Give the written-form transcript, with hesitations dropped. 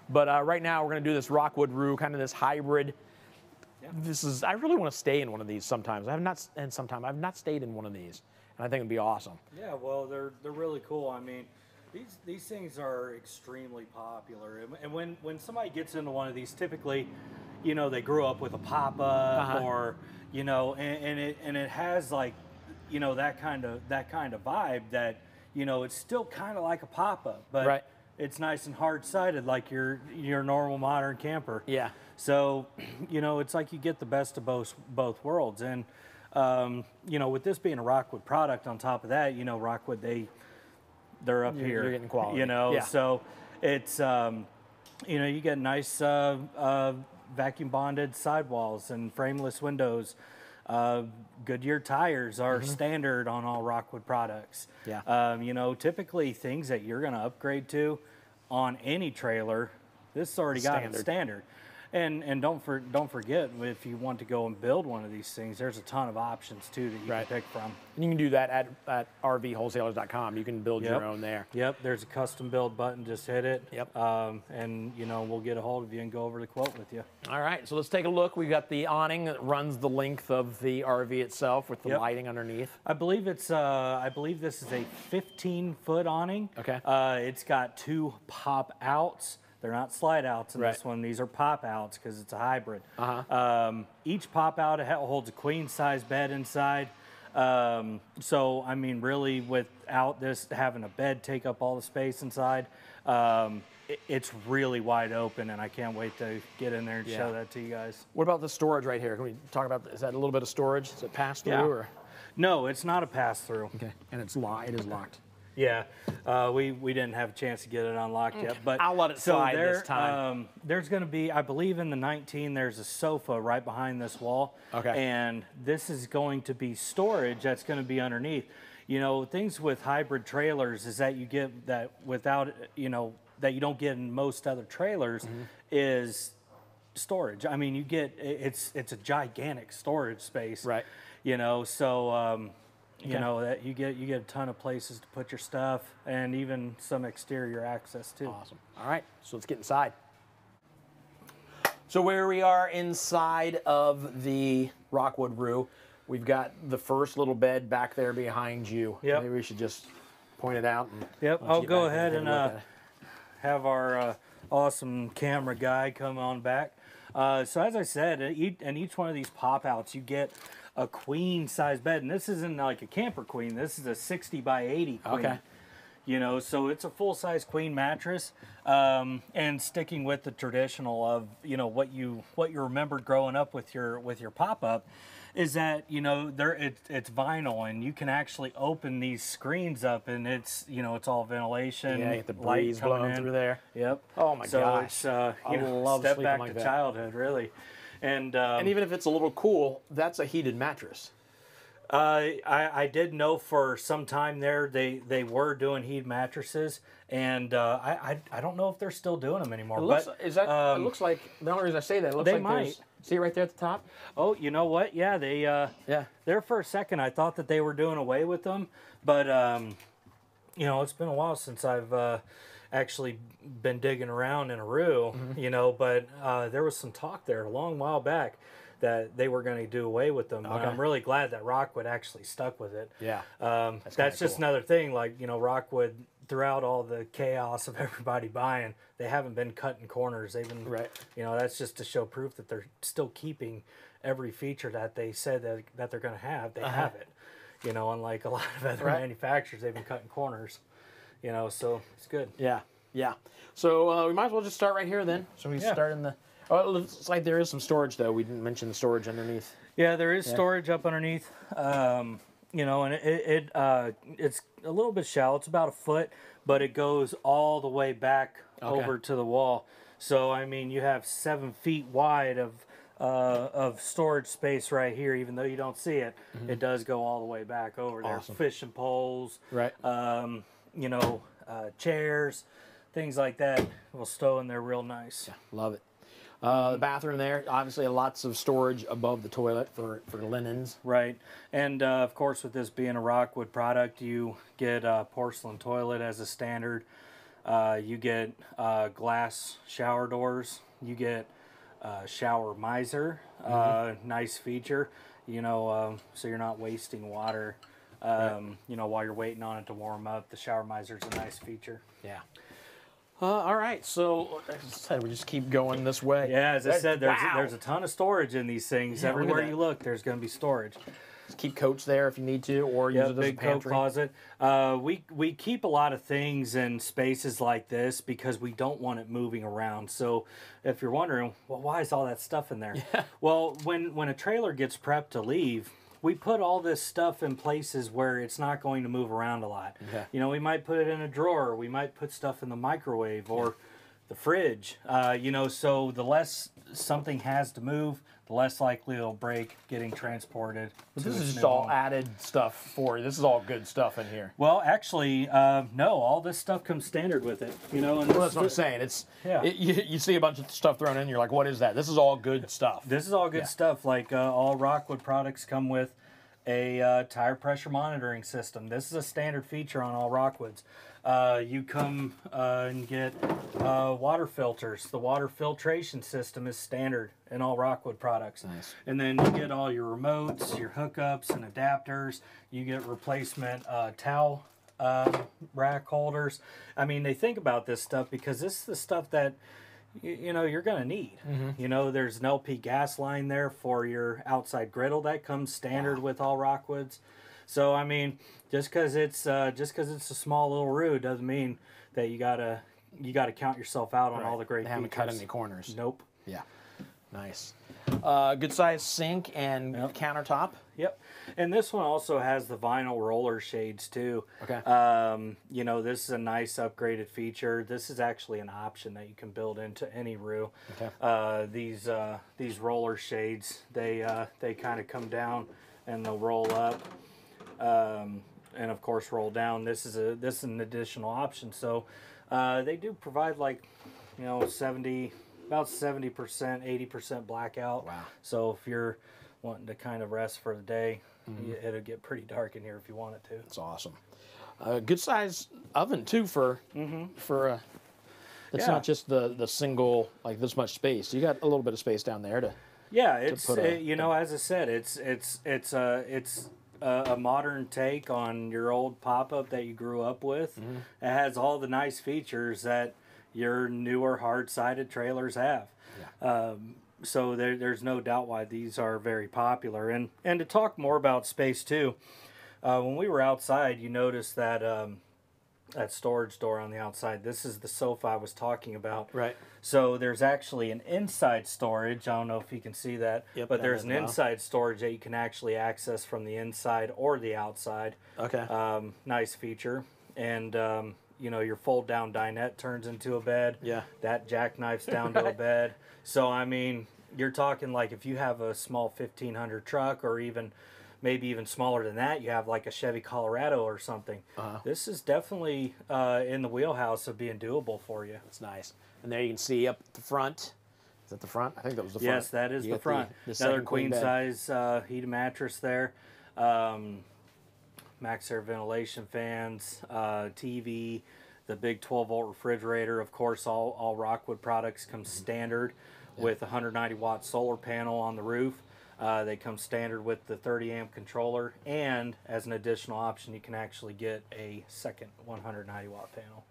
But right now we're going to do this Rockwood Roo, kind of this hybrid. Yeah. I really want to stay in one of these sometimes. I've not stayed in one of these, and I think it'd be awesome. Yeah, well, they're really cool. I mean, these things are extremely popular, and when somebody gets into one of these, typically, you know, they grew up with a pop-up, or you know, and it has like, you know, that kind of vibe that, you know, it's still kind of like a pop-up, but it's nice and hard-sided like your normal modern camper. Yeah. So, you know, it's like you get the best of both worlds. And, you know, with this being a Rockwood product on top of that, you know, Rockwood, they're up here. You're getting quality. You know, so it's, you know, you get nice vacuum bonded sidewalls and frameless windows. Goodyear tires are standard on all Rockwood products. Yeah. You know, typically things that you're going to upgrade to on any trailer, this has already got it standard. And don't forget, if you want to go and build one of these things, there's a ton of options too that you can pick from. And you can do that at rvwholesalers.com. You can build your own there. Yep, there's a custom build button. Just hit it. Yep. And you know, we'll get a hold of you and go over the quote with you. All right, so let's take a look. We've got the awning that runs the length of the RV itself with the lighting underneath. I believe it's I believe this is a 15-foot awning. Okay. It's got 2 pop outs. They're not slide outs in this one. These are pop outs because it's a hybrid. Each pop out holds a queen size bed inside. So, I mean, really without this having a bed take up all the space inside, it's really wide open, and I can't wait to get in there and show that to you guys. What about the storage right here? Can we talk about, is that a little bit of storage? Is it pass through? Or? No, it's not a pass through. Okay, and it is locked. Yeah, we didn't have a chance to get it unlocked yet, but I'll let it slide this time. There's going to be, I believe, in the 19, there's a sofa right behind this wall. Okay. And this is going to be storage that's going to be underneath. You know, things with hybrid trailers is that you get that without, you know, that you don't get in most other trailers is storage. I mean, you get it's a gigantic storage space. Right. You know, so. You know, that you get a ton of places to put your stuff and even some exterior access too. Awesome. All right, so let's get inside. So where we are inside of the Rockwood Roo, we've got the first little bed back there behind you. Yep. Maybe we should just point it out. And I'll go ahead and have our awesome camera guy come on back. So as I said, in each one of these pop-outs, you get a queen size bed, and this isn't like a camper queen. This is a 60 by 80 queen. Okay. You know, so it's a full size queen mattress, and sticking with the traditional of, you know, what you remembered growing up with your pop-up, is that, you know, it's vinyl, and you can actually open these screens up, and it's, you know, it's all ventilation. Yeah, you get the breeze blowing through there. Yep. Oh my gosh. So it's you know, step back to childhood, really. And even if it's a little cool, that's a heated mattress. I did know for some time there they were doing heat mattresses, and I don't know if they're still doing them anymore. It looks like, the only reason I say that, it looks like might. See right there at the top? Oh, you know what? Yeah, there for a second I thought that they were doing away with them, but you know, it's been a while since I've actually been digging around in a Roo, you know, but there was some talk there a long while back that they were going to do away with them. Okay. I'm really glad that Rockwood actually stuck with it. Yeah. That's just another thing, like, you know, Rockwood, throughout all the chaos of everybody buying, they haven't been cutting corners. They've been, you know, that's just to show proof that they're still keeping every feature that they said that they're going to have. They have it. You know, unlike a lot of other manufacturers, they've been cutting corners. You know, so it's good. Yeah, yeah. So we might as well just start right here then. So we start in the. Oh, it looks like there is some storage though. We didn't mention the storage underneath. Yeah, there is storage up underneath. You know, and it's a little bit shallow. It's about a foot, but it goes all the way back over to the wall. So I mean, you have 7 feet wide of storage space right here. Even though you don't see it, it does go all the way back over there. Fishing poles, you know, chairs, things like that will stow in there real nice. Yeah, love it. The bathroom there, obviously lots of storage above the toilet for linens. Right. And of course, with this being a Rockwood product, you get a porcelain toilet as a standard. You get glass shower doors. You get shower miser, nice feature, you know, so you're not wasting water, you know, while you're waiting on it to warm up. The shower miser is a nice feature. Yeah. All right, so as I said, we just keep going this way. Yeah, as I said, there's a ton of storage in these things. Yeah, everywhere you look, there's going to be storage. Just keep coats there if you need to, or use it as a big coat pantry. closet. We keep a lot of things in spaces like this because we don't want it moving around. So if you're wondering, well, why is all that stuff in there? Yeah. Well, when a trailer gets prepped to leave, we put all this stuff in places where it's not going to move around a lot. Okay. You know, we might put it in a drawer. We might put stuff in the microwave or the fridge. You know, so the less something has to move, the less likely it'll break getting transported. This is just all added stuff for you. This is all good stuff in here. Well, actually, no. All this stuff comes standard with it. You know, and Well, that's what I'm saying. It's you see a bunch of stuff thrown in, you're like, what is that? This is all good stuff. This is all good stuff. Like all Rockwood products come with a tire pressure monitoring system. This is a standard feature on all Rockwoods. You come and get water filters. The water filtration system is standard in all Rockwood products. Nice. And then you get all your remotes, your hookups and adapters. You get replacement towel rack holders. I mean, they think about this stuff because this is the stuff that you know you're going to need. You know, there's an LP gas line there for your outside griddle that comes standard with all Rockwoods. So I mean, just because it's a small little Roo doesn't mean that you gotta count yourself out on all the great. They haven't features. cut any corners. Nope. Yeah. Nice. Good size sink and countertop. Yep. And this one also has the vinyl roller shades too. Okay. You know, this is a nice upgraded feature. This is actually an option that you can build into any Roo. Okay. These roller shades, they kind of come down and they'll roll up. And of course roll down. This is an additional option. So they do provide like, you know, about 70%, 80% blackout. Wow. So if you're wanting to kind of rest for the day, it'll get pretty dark in here if you want it to. That's awesome. Good size oven too for it's not just the single like this much space. You got a little bit of space down there to. Yeah, it's you know, as I said, it's a modern take on your old pop-up that you grew up with. It has all the nice features that your newer hard-sided trailers have. Yeah. So there's no doubt why these are very popular. And to talk more about space too, when we were outside, you noticed that that storage door on the outside. This is the sofa I was talking about. Right. So there's actually an inside storage. I don't know if you can see that, but there's an inside storage that you can actually access from the inside or the outside. Okay. Nice feature. And you know, your fold down dinette turns into a bed. Yeah. That jackknifes down to a bed. So I mean, you're talking like if you have a small 1500 truck or maybe even smaller than that, you have like a Chevy Colorado or something. This is definitely in the wheelhouse of being doable for you. That's nice. And there you can see up the front. Is that the front? I think that was the front. Yes, that is the front. The Another queen size heated mattress there. Max Air ventilation fans, TV, the big 12-volt refrigerator. Of course, all Rockwood products come standard with a 190-watt solar panel on the roof. They come standard with the 30-amp controller, and as an additional option, you can actually get a second 190-watt panel.